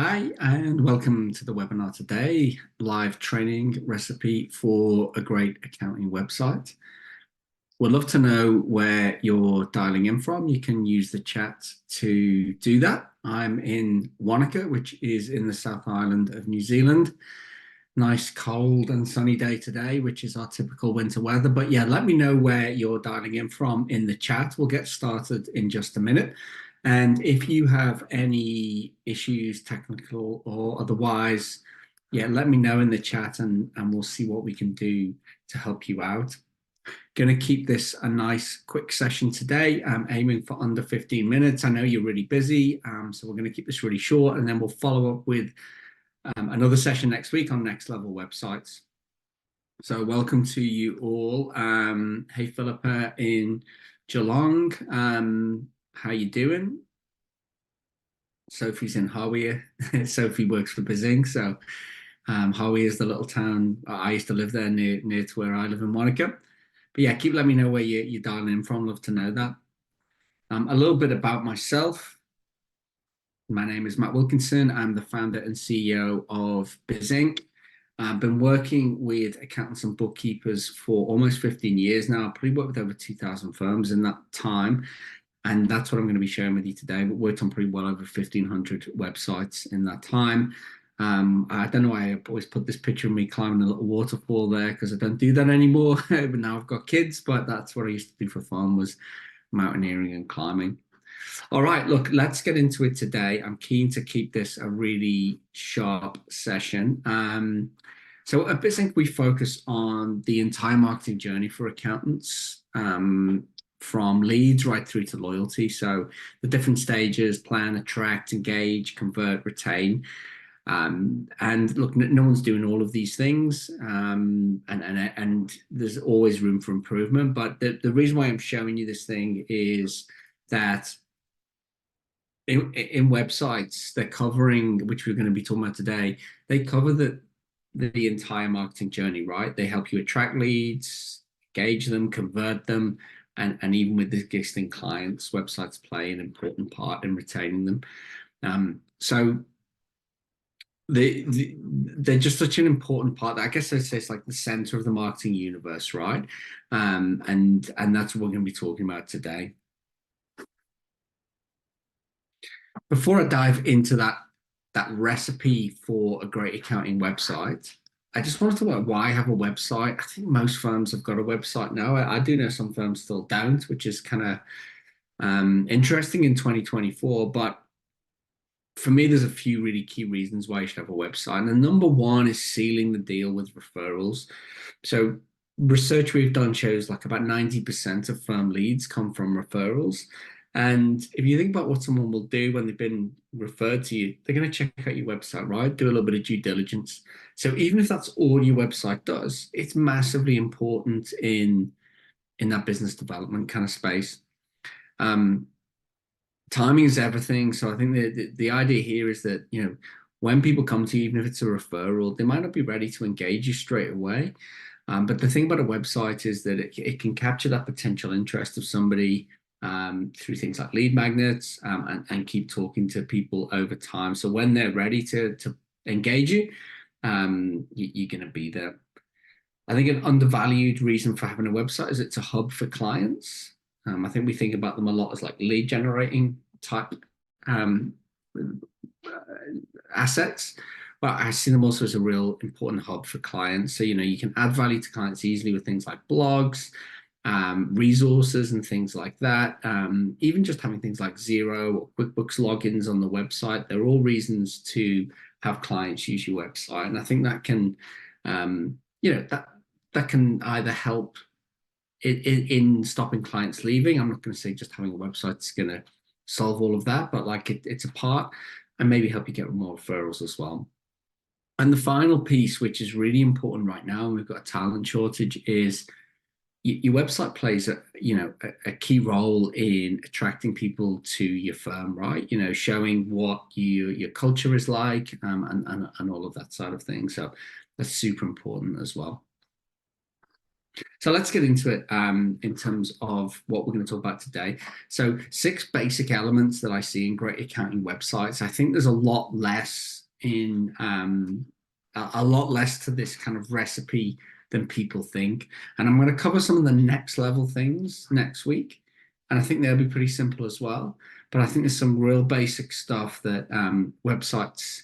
Hi, and welcome to the webinar today, live training recipe for a great accounting website. We'd love to know where you're dialing in from. You can use the chat to do that. I'm in Wanaka, which is in the South Island of New Zealand. Nice cold and sunny day today, which is our typical winter weather. But yeah, let me know where you're dialing in from in the chat. We'll get started in just a minute. And if you have any issues, technical or otherwise, yeah, let me know in the chat and we'll see what we can do to help you out. Going to keep this a nice quick session today. I'm aiming for under 15 minutes. I know you're really busy, so we're going to keep this really short, and then we'll follow up with another session next week on Next Level Websites. So welcome to you all. Hey, Philippa in Geelong. How you doing? Sophie's in Hawiah. Sophie works for Bizing. So Hawiah is the little town. I used to live there near to where I live in Wanaka. But yeah, keep letting me know where you're dialing in from. Love to know that. A little bit about myself. My name is Matt Wilkinson. I'm the founder and CEO of Bizink. I've been working with accountants and bookkeepers for almost 15 years now. I've probably worked with over 2,000 firms in that time. And that's what I'm going to be sharing with you today. But worked on pretty well over 1,500 websites in that time. I don't know why I always put this picture of me climbing a little waterfall there, because I don't do that anymore. But now I've got kids, but that's what I used to do for fun, was mountaineering and climbing. All right, look, let's get into it today. I'm keen to keep this a really sharp session. So at Bizink, we focus on the entire marketing journey for accountants, from leads right through to loyalty. So the different stages: plan, attract, engage, convert, retain. And look, no one's doing all of these things, and there's always room for improvement. But the reason why I'm showing you this thing is that in websites, they're covering, which we're going to be talking about today, they cover the entire marketing journey, right? They help you attract leads, engage them, convert them, and even with existing clients, websites play an important part in retaining them. So they're just such an important part that I guess I'd say it's like the center of the marketing universe, right? And that's what we're going to be talking about today. Before I dive into that recipe for a great accounting website, I just want to talk about why I have a website. I think most firms have got a website now. I do know some firms still don't, which is kind of interesting in 2024. But for me, there's a few really key reasons why you should have a website. And the number one is sealing the deal with referrals. So research we've done shows like about 90% of firm leads come from referrals. And if you think about what someone will do when they've been referred to you, they're going to check out your website, right? Do a little bit of due diligence. So even if that's all your website does, it's massively important in that business development kind of space. Timing is everything. So I think the idea here is that, when people come to you, even if it's a referral, they might not be ready to engage you straight away. But the thing about a website is that it can capture that potential interest of somebody through things like lead magnets, and keep talking to people over time. So when they're ready to engage you, you're going to be there. I think an undervalued reason for having a website is it's a hub for clients. I think we think about them a lot as like lead generating type assets, but I see them also as a real important hub for clients. So, you can add value to clients easily with things like blogs, resources and things like that. Even just having things like Xero or QuickBooks logins on the website, they're all reasons to have clients use your website. And I think that can, that can either help in stopping clients leaving. I'm not going to say just having a website is going to solve all of that, but like it's a part, and maybe help you get more referrals as well. And the final piece, which is really important right now, and we've got a talent shortage, is your website plays a key role in attracting people to your firm, right? Showing what your culture is like, and all of that side of things. So that's super important as well. So let's get into it in terms of what we're going to talk about today. So 6 basic elements that I see in great accounting websites. I think there's a lot less in a lot less to this kind of recipe than people think. And I'm going to cover some of the next level things next week. And I think they'll be pretty simple as well. But I think there's some real basic stuff that websites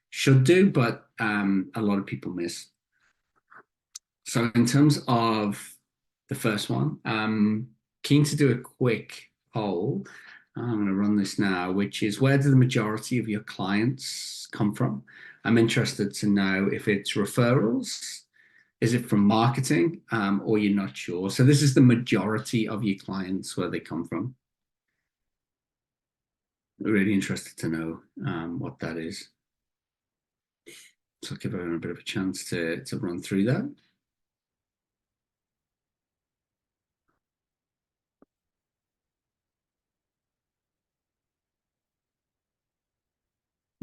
should do, but a lot of people miss. So in terms of the first one, keen to do a quick poll. I'm going to run this now, which is where do the majority of your clients come from? I'm interested to know if it's referrals, is it from marketing, or you're not sure. So this is the majority of your clients where they come from. Really interested to know what that is. So I'll give everyone a bit of a chance to run through that.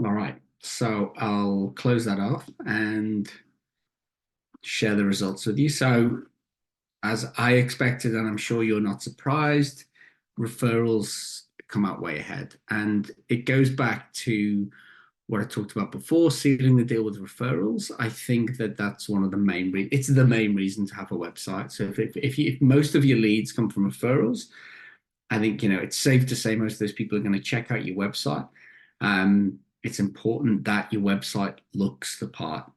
All right, so I'll close that off and share the results with you. So as I expected, and I'm sure you're not surprised, referrals come out way ahead. And it goes back to what I talked about before, sealing the deal with referrals. I think that that's one of the main it's the main reason to have a website. So if most of your leads come from referrals, I think, it's safe to say most of those people are going to check out your website. It's important that your website looks the part.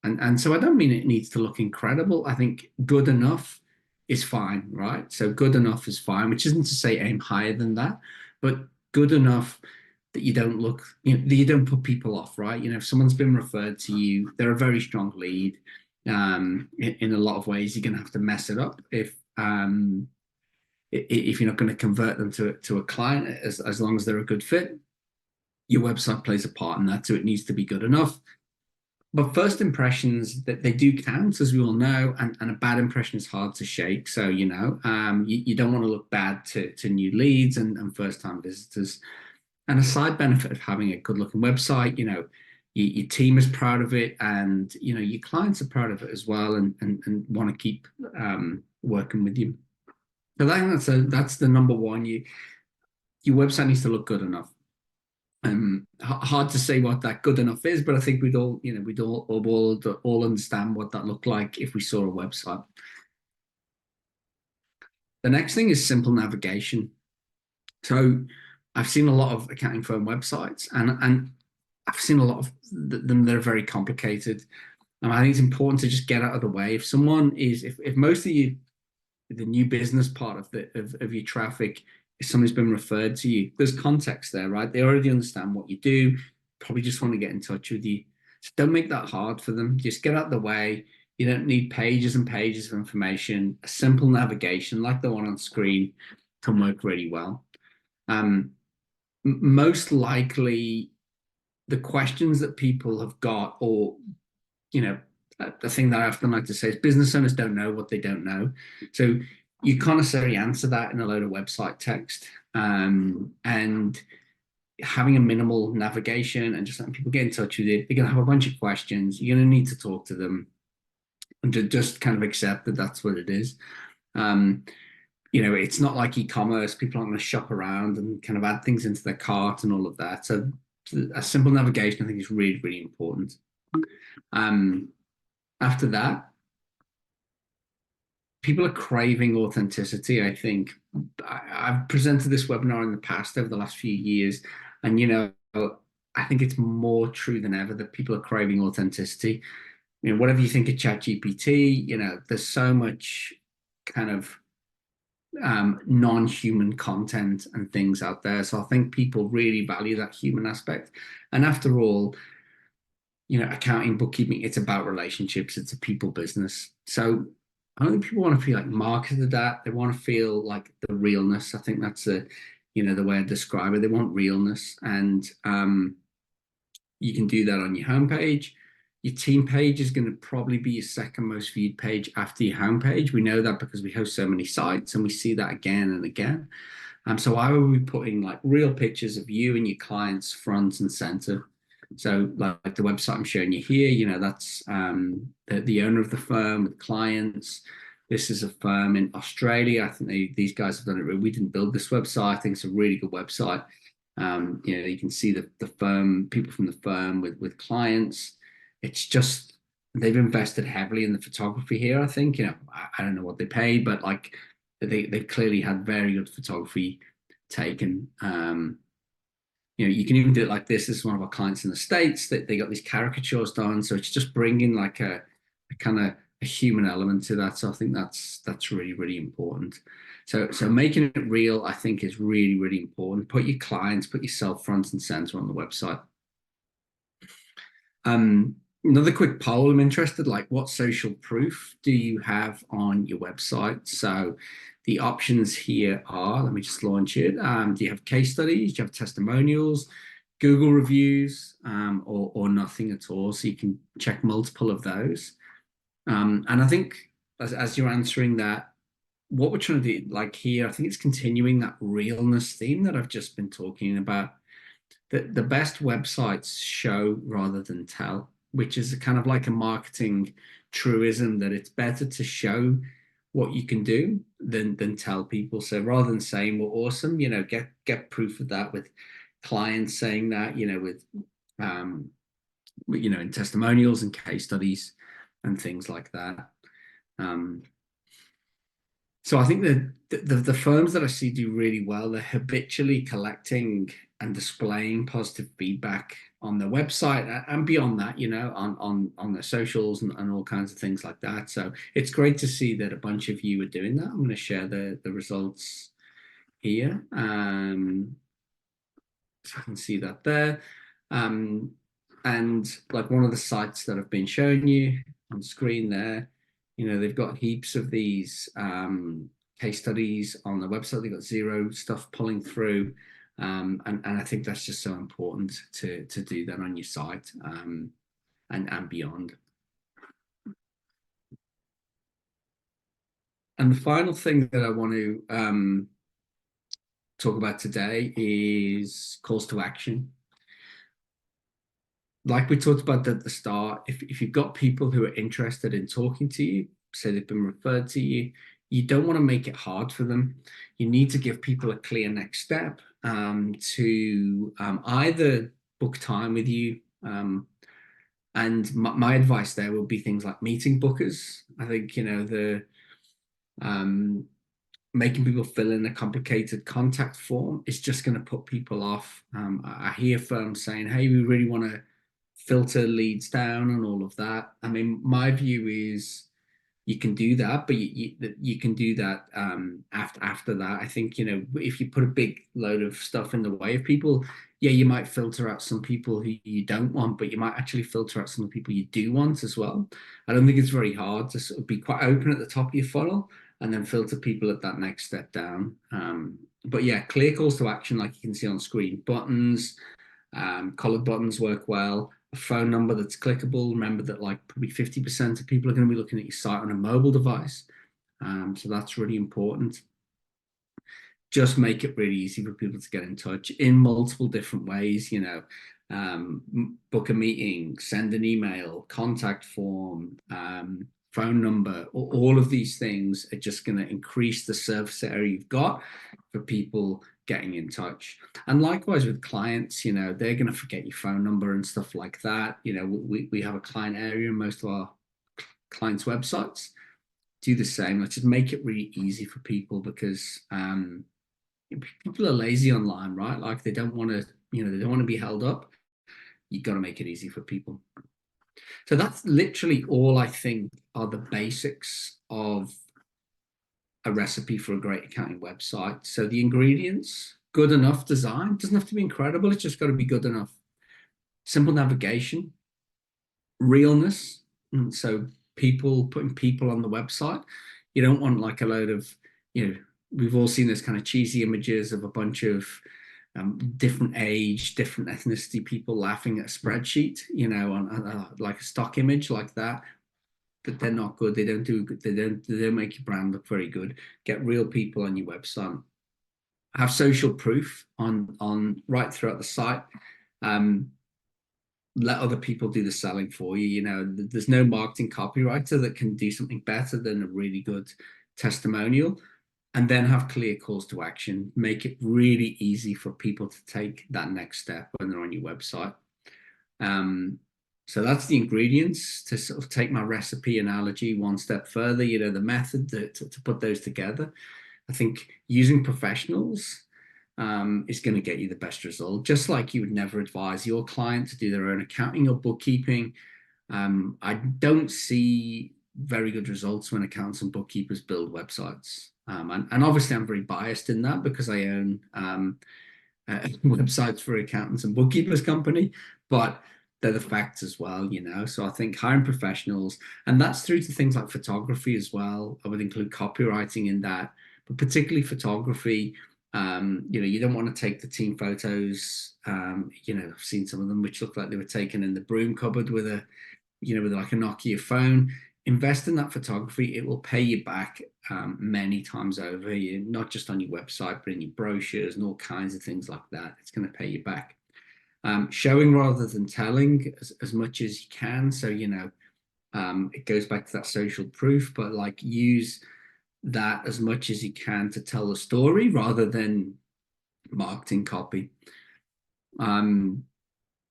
And so I don't mean it needs to look incredible. I think good enough is fine, right? So good enough is fine, which isn't to say aim higher than that, but good enough that you don't look, that you don't put people off, right? If someone's been referred to you, they're a very strong lead. In a lot of ways, you're going to have to mess it up if you're not going to convert them to a client, as long as they're a good fit. Your website plays a part in that, so it needs to be good enough. But first impressions, that they do count, as we all know, and a bad impression is hard to shake. So you don't want to look bad to new leads and first-time visitors. And a side benefit of having a good-looking website, your team is proud of it, and your clients are proud of it as well, and want to keep working with you. So I think that's the number one. Your website needs to look good enough. Hard to say what that good enough is, but I think we'd all understand what that looked like if we saw a website. The next thing is simple navigation. So I've seen a lot of accounting firm websites, and I've seen a lot of them that are very complicated. And I think it's important to just get out of the way. If most of you, the new business part of your traffic, if somebody's been referred to you, there's context there, right? They already understand what you do, probably just want to get in touch with you. So don't make that hard for them. Just get out of the way. You don't need pages and pages of information. A simple navigation like the one on screen can work really well. Most likely, the questions that people have got, or the thing that I often like to say is business owners don't know what they don't know. So you can't necessarily answer that in a load of website text. And having a minimal navigation and just letting people get in touch with you, they're going to have a bunch of questions. You're going to need to talk to them and to just kind of accept that that's what it is. It's not like e-commerce. People aren't going to shop around and kind of add things into their cart and all of that. So a simple navigation, I think, is really, really important. After that, people are craving authenticity. I think I've presented this webinar in the past over the last few years, and I think it's more true than ever that people are craving authenticity. Whatever you think of ChatGPT, there's so much kind of non-human content and things out there. So I think people really value that human aspect. And after all, accounting, bookkeeping, it's about relationships. It's a people business. So I don't think people want to feel like marketed at. They want to feel like the realness. I think that's the way I describe it. They want realness, and you can do that on your homepage. Your team page is going to probably be your second most viewed page after your homepage. We know that because we host so many sites, and we see that again and again. So I will be putting like real pictures of you and your clients front and center. So like the website I'm showing you here, that's the owner of the firm with clients. This is a firm in Australia. I think these guys have done it. We didn't build this website. I think it's a really good website. You can see the firm, people from the firm with clients. It's just they've invested heavily in the photography here. I think I don't know what they pay, but like they clearly had very good photography taken. You can even do it like this. This is one of our clients in the States that they got these caricatures done. So it's just bringing like a kind of a human element to that. So I think that's really, really important. So making it real, I think, is really, really important. Put your clients, put yourself front and center on the website. Another quick poll. I'm interested, like, what social proof do you have on your website? So the options here are, let me just launch it. Do you have case studies? Do you have testimonials, Google reviews, or nothing at all? So you can check multiple of those. And I think as you're answering that, what we're trying to do, like here, I think it's continuing that realness theme that I've just been talking about. The best websites show rather than tell, which is kind of like a marketing truism that it's better to show what you can do than tell people. So rather than saying we're awesome, get proof of that with clients saying that, with in testimonials and case studies and things like that. So I think that the firms that I see do really well, they're habitually collecting and displaying positive feedback on their website and beyond that, on their socials and all kinds of things like that. So it's great to see that a bunch of you are doing that. I'm going to share the results here. So I can see that there. And like one of the sites that I've been showing you on screen there, they've got heaps of these case studies on the website. They've got zero stuff pulling through. And I think that's just so important to do that on your site and beyond. And the final thing that I want to talk about today is calls to action. Like we talked about at the start, if you've got people who are interested in talking to you, say they've been referred to you, you don't want to make it hard for them. You need to give people a clear next step to either book time with you. And my advice there will be things like meeting bookers. I think, making people fill in a complicated contact form is just going to put people off. I hear firms saying, hey, we really want to filter leads down and all of that. I mean, my view is you can do that, but you can do that after that. I think, if you put a big load of stuff in the way of people, yeah, you might filter out some people who you don't want, but you might actually filter out some people you do want as well. I don't think it's very hard to sort of be quite open at the top of your funnel and then filter people at that next step down. But yeah, clear calls to action, like you can see on screen. Buttons, colored buttons work well. A phone number that's clickable. Remember that like probably 50% of people are going to be looking at your site on a mobile device. So that's really important. Just make it really easy for people to get in touch in multiple different ways, book a meeting, send an email, contact form, phone number. All of these things are just going to increase the surface area you've got for people getting in touch. And likewise with clients, they're going to forget your phone number and stuff like that. We have a client area in most of our clients' websites. Do the same. Let's just make it really easy for people because people are lazy online, right? Like they don't want to, they don't want to be held up. You got to make it easy for people. So that's literally all I think are the basics of a recipe for a great accounting website. So the ingredients, good enough design, doesn't have to be incredible. It's just got to be good enough. Simple navigation, realness. And so putting people on the website. You don't want like a load of, we've all seen this kind of cheesy images of a bunch of different age, different ethnicity people laughing at a spreadsheet, on like a stock image like that. But they're not good. They don't do good. They don't make your brand look very good. Get real people on your website. Have social proof on right throughout the site. let other people do the selling for you. You know, there's no marketing copywriter that can do something better than a really good testimonial, and then have clear calls to action. Make it really easy for people to take that next step when they're on your website. So that's the ingredients. To sort of take my recipe analogy one step further, you know, the method to put those together. I think using professionals is going to get you the best result. Just like you would never advise your client to do their own accounting or bookkeeping. I don't see very good results when accountants and bookkeepers build websites. And obviously I'm very biased in that because I own websites for accountants and bookkeepers company, but they're the facts as well, you know. So I think hiring professionals, and that's through to things like photography as well. I would include copywriting in that, but particularly photography. You know, you don't want to take the team photos. You know, I've seen some of them which look like they were taken in the broom cupboard with a, you know, with like a Nokia phone. Invest in that photography. It will pay you back many times over. You not just on your website, but in your brochures and all kinds of things like that. It's going to pay you back. Showing rather than telling as much as you can. So, you know, it goes back to that social proof, but like use that as much as you can to tell the story rather than marketing copy.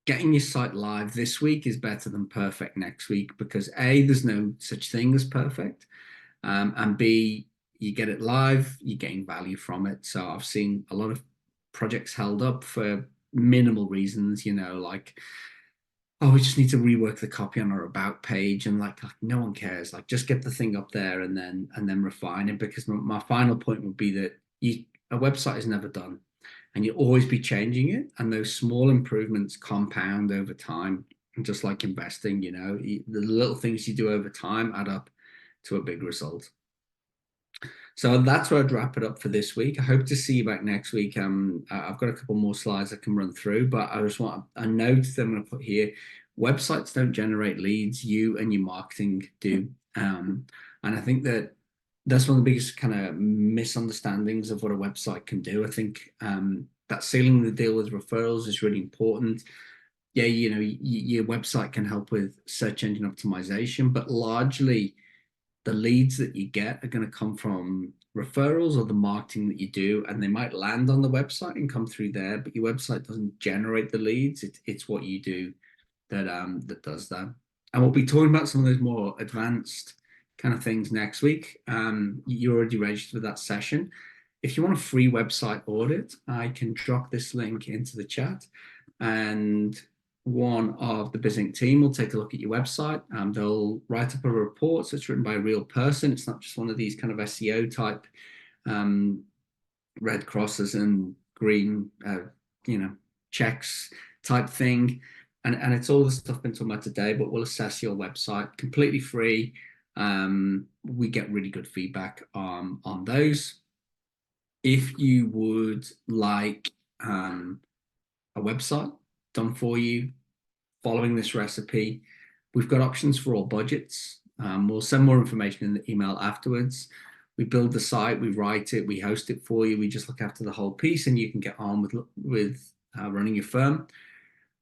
Getting your site live this week is better than perfect next week because A, there's no such thing as perfect, and B, you get it live, you're getting value from it. So I've seen a lot of projects held up for minimal reasons, you know, like, oh, we just need to rework the copy on our about page, and like no one cares. Like just get the thing up there and then refine it. Because my final point would be that a website is never done, and you'll always be changing it, and those small improvements compound over time. And just like investing, you know, the little things you do over time add up to a big result. So that's where I'd wrap it up for this week. I hope to see you back next week. I've got a couple more slides I can run through, but I just want a note that I'm going to put here. Websites don't generate leads, you and your marketing do. And I think that that's one of the biggest kind of misunderstandings of what a website can do. I think that sealing the deal with referrals is really important. Yeah, you know, your website can help with search engine optimization, but largely the leads that you get are going to come from referrals or the marketing that you do, and they might land on the website and come through there, but your website doesn't generate the leads. It's what you do that does that. And we'll be talking about some of those more advanced kind of things next week. You're already registered for that session. If you want a free website audit, I can drop this link into the chat, and one of the BizInc team will take a look at your website. They'll write up a report, so it's written by a real person. It's not just one of these kind of SEO type red crosses and green, you know, checks type thing. And it's all the stuff been talking about today, but we'll assess your website completely free. We get really good feedback on those. If you would like a website done for you, following this recipe, we've got options for all budgets. We'll send more information in the email afterwards. We build the site, we write it, we host it for you. We just look after the whole piece, and you can get on with running your firm.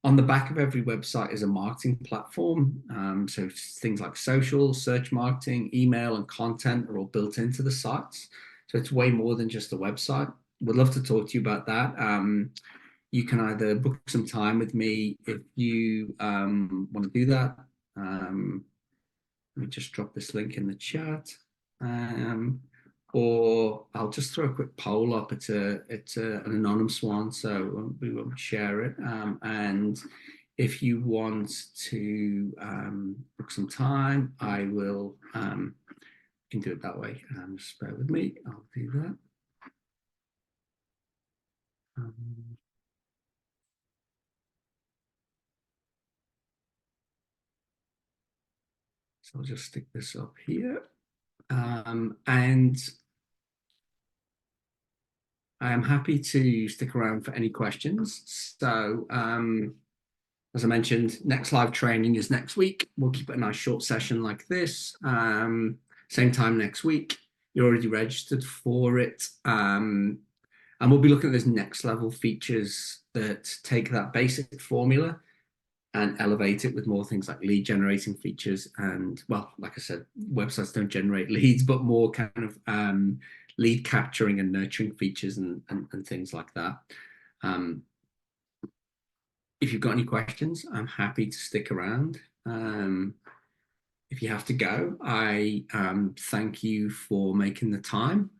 On the back of every website is a marketing platform. So things like social, search marketing, email, and content are all built into the sites. So it's way more than just a website. We'd love to talk to you about that. You can either book some time with me if you want to do that. Let me just drop this link in the chat. Or I'll just throw a quick poll up. It's an anonymous one, so we won't share it. And if you want to book some time, I will can do it that way. Just bear with me. I'll do that. So I'll just stick this up here. And I am happy to stick around for any questions. So, as I mentioned, next live training is next week. We'll keep it a nice short session like this. Same time next week. You're already registered for it. And we'll be looking at those next level features that take that basic formula and elevate it with more things like lead generating features. And well, like I said, websites don't generate leads, but more kind of lead capturing and nurturing features and things like that. If you've got any questions, I'm happy to stick around. If you have to go, I thank you for making the time.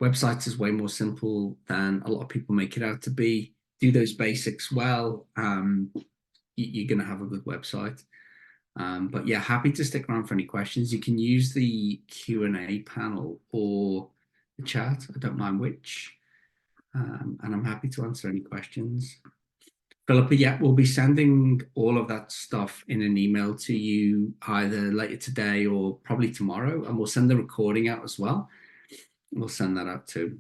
Websites is way more simple than a lot of people make it out to be. Do those basics well, you're going to have a good website. But yeah, happy to stick around for any questions. You can use the Q&A panel or the chat. I don't mind which. And I'm happy to answer any questions. Philippa, yeah, we'll be sending all of that stuff in an email to you either later today or probably tomorrow. And we'll send the recording out as well. We'll send that out too.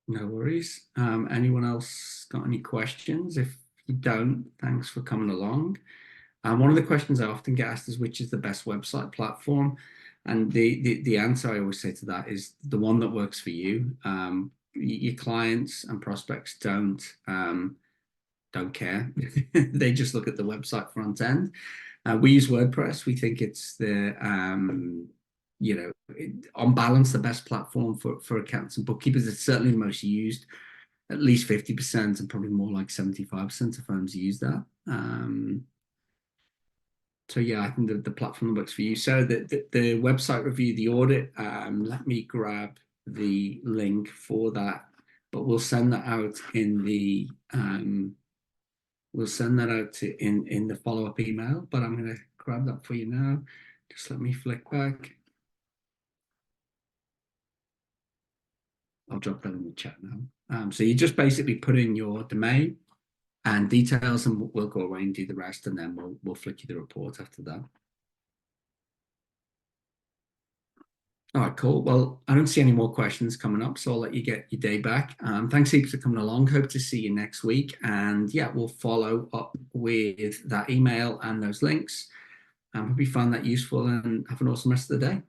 No worries. Anyone else got any questions? If you don't, thanks for coming along. One of the questions I often get asked is which is the best website platform? And the answer I always say to that is the one that works for you. Your clients and prospects don't care. They just look at the website front end. We use WordPress. We think it's the on balance the best platform for accountants and bookkeepers. It's certainly the most used. At least 50% and probably more like 75% of firms use that. So yeah, I think the platform works for you. So the website review, the audit, let me grab the link for that, but we'll send that out in the in the follow-up email, but I'm going to grab that for you now. Just let me flick back. I'll drop that in the chat now. So you just basically put in your domain and details, and we'll go away and do the rest, and then we'll flick you the report after that. All right, cool. Well, I don't see any more questions coming up, so I'll let you get your day back. Thanks heaps for coming along. Hope to see you next week. And yeah, we'll follow up with that email and those links. Hope you found that useful and have an awesome rest of the day.